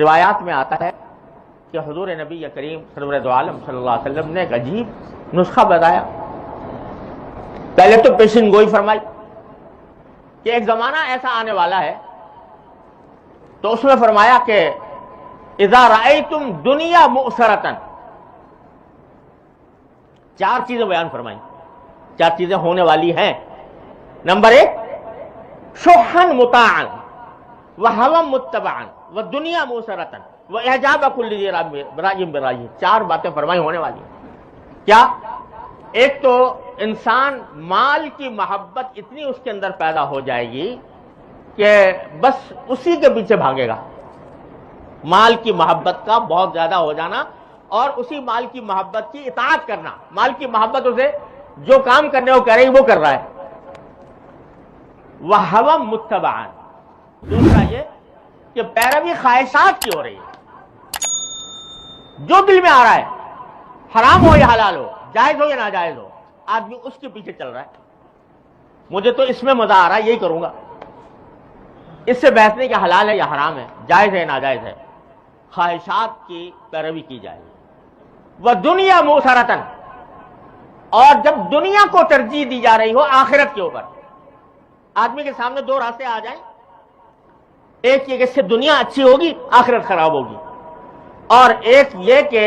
روایات میں آتا ہے کہ حضور نبی کریم سرور دو عالم صلی اللہ علیہ وسلم نے ایک عجیب نسخہ بتایا. پہلے تو پیشن گوئی فرمائی کہ ایک زمانہ ایسا آنے والا ہے، تو اس میں فرمایا کہ اذا رأیتم دنیا مؤثرۃ، چار چیزیں بیان فرمائیں، چار چیزیں ہونے والی ہیں. نمبر ایک، شحن مطاعا وہوى متبعا ودنیا مؤثرۃ واعجاب کل ذی رأی برأیہ. چار باتیں فرمائی ہونے والی ہیں. کیا؟ ایک تو انسان مال کی محبت اتنی اس کے اندر پیدا ہو جائے گی کہ بس اسی کے پیچھے بھاگے گا. مال کی محبت کا بہت زیادہ ہو جانا اور اسی مال کی محبت کی اطاعت کرنا. مال کی محبت اسے جو کام کرنے وہ کہہ رہی وہ کر رہا ہے. وَهَوًا مُتَّبَعًا، دوسرا یہ کہ پیروی خواہشات کی ہو رہی ہے. جو دل میں آ رہا ہے، حرام ہو یا حلال ہو، جائز ہو یا ناجائز ہو، آدمی اس کے پیچھے چل رہا ہے. مجھے تو اس میں مزہ آ رہا ہے، یہی کروں گا. اس سے بحث نہیں کہ حلال ہے یا حرام ہے، جائز ہے ناجائز ہے. خواہشات کی پیروی کی جائے. وَدُنْيَا مُؤْثَرَةً، اور جب دنیا کو ترجیح دی جا رہی ہو آخرت کے اوپر. آدمی کے سامنے دو راستے آ جائیں، ایک یہ کہ اس سے دنیا اچھی ہوگی آخرت خراب ہوگی، اور ایک یہ کہ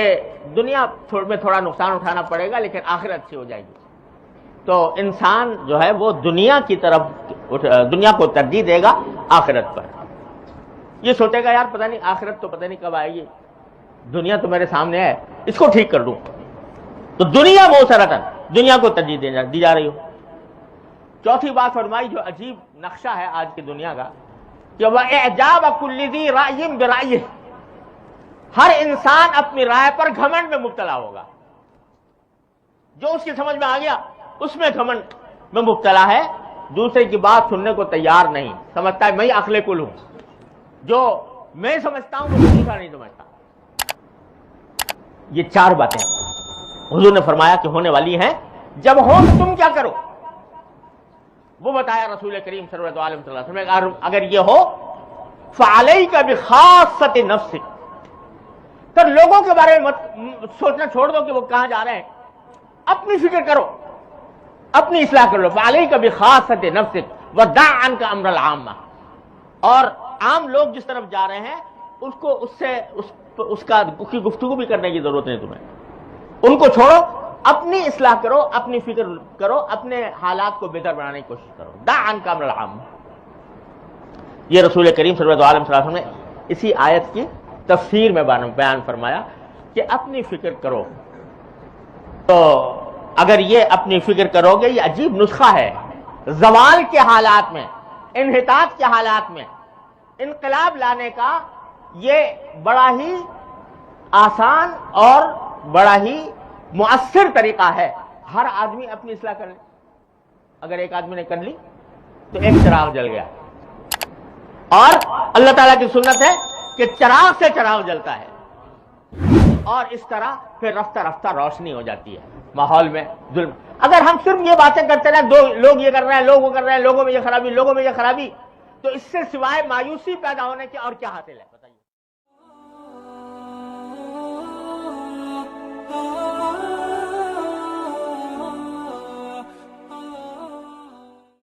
دنیا میں تھوڑا نقصان اٹھانا پڑے گا لیکن آخرت اچھی ہو جائے گی. تو انسان جو ہے وہ دنیا کی طرف، دنیا کو ترجیح دے گا آخرت پر. یہ سوچے گا یار پتہ نہیں آخرت تو پتہ نہیں کب آئے گی، دنیا تو میرے سامنے ہے، اس کو ٹھیک کر دوں. تو دنیا مؤثرۃ، دنیا کو ترجیح دی جا رہی ہو. چوتھی بات فرمائی جو عجیب نقشہ ہے آج کی دنیا کا کہ وَإِعْجَابَ كُلِّ ذِي رَأْيٍ بِرَأْيِهِ، ہر انسان اپنی رائے پر گھمنڈ میں مبتلا ہوگا. جو اس کی سمجھ میں آ گیا اس میں گھمنڈ میں مبتلا ہے، دوسرے کی بات سننے کو تیار نہیں، سمجھتا ہے میں عقل کل ہوں، جو میں سمجھتا ہوں وہ دوسرا نہیں سمجھتا. یہ چار باتیں حضور نے فرمایا کہ ہونے والی ہیں. جب ہو تو تم کیا کرو، وہ بتایا رسول کریم صلی اللہ علیہ وسلم. اگر یہ ہو فعلیک بخاصۃ نفسک، تو لوگوں کے بارے میں سوچنا چھوڑ دو کہ وہ کہاں جا رہے ہیں، اپنی فکر کرو، اپنی اصلاح کر لو. فعلیک بخاصۃ نفسک ودع عنک امر العامہ، اور عام لوگ جس طرف جا رہے ہیں اس کو اس کی گفتگو بھی کرنے کی ضرورت نہیں تمہیں. ان کو چھوڑو، اپنی اصلاح کرو، اپنی فکر کرو، اپنے حالات کو بہتر بنانے کی کوشش کرو. دع عنک امر العامہ. یہ رسول کریم صلی اللہ علیہ وسلم نے اسی آیت کی تفسیر میں بیان فرمایا کہ اپنی فکر کرو. تو اگر یہ اپنی فکر کرو گے، یہ عجیب نسخہ ہے. زوال کے حالات میں، انحطاط کے حالات میں انقلاب لانے کا یہ بڑا ہی آسان اور بڑا ہی مؤثر طریقہ ہے. ہر آدمی اپنی اصلاح کر لے. اگر ایک آدمی نے کر لی تو ایک چراغ جل گیا. اور اللہ تعالیٰ کی سنت ہے کہ چراغ سے چراغ جلتا ہے، اور اس طرح پھر رفتہ رفتہ روشنی ہو جاتی ہے ماحول میں. ظلم، اگر ہم صرف یہ باتیں کرتے رہے، دو لوگ یہ کر رہے ہیں، لوگ وہ کر رہے ہیں، لوگوں میں یہ خرابی، لوگوں میں یہ خرابی، تو اس سے سوائے مایوسی پیدا ہونے کے اور کیا حاصل ہے بتائیے.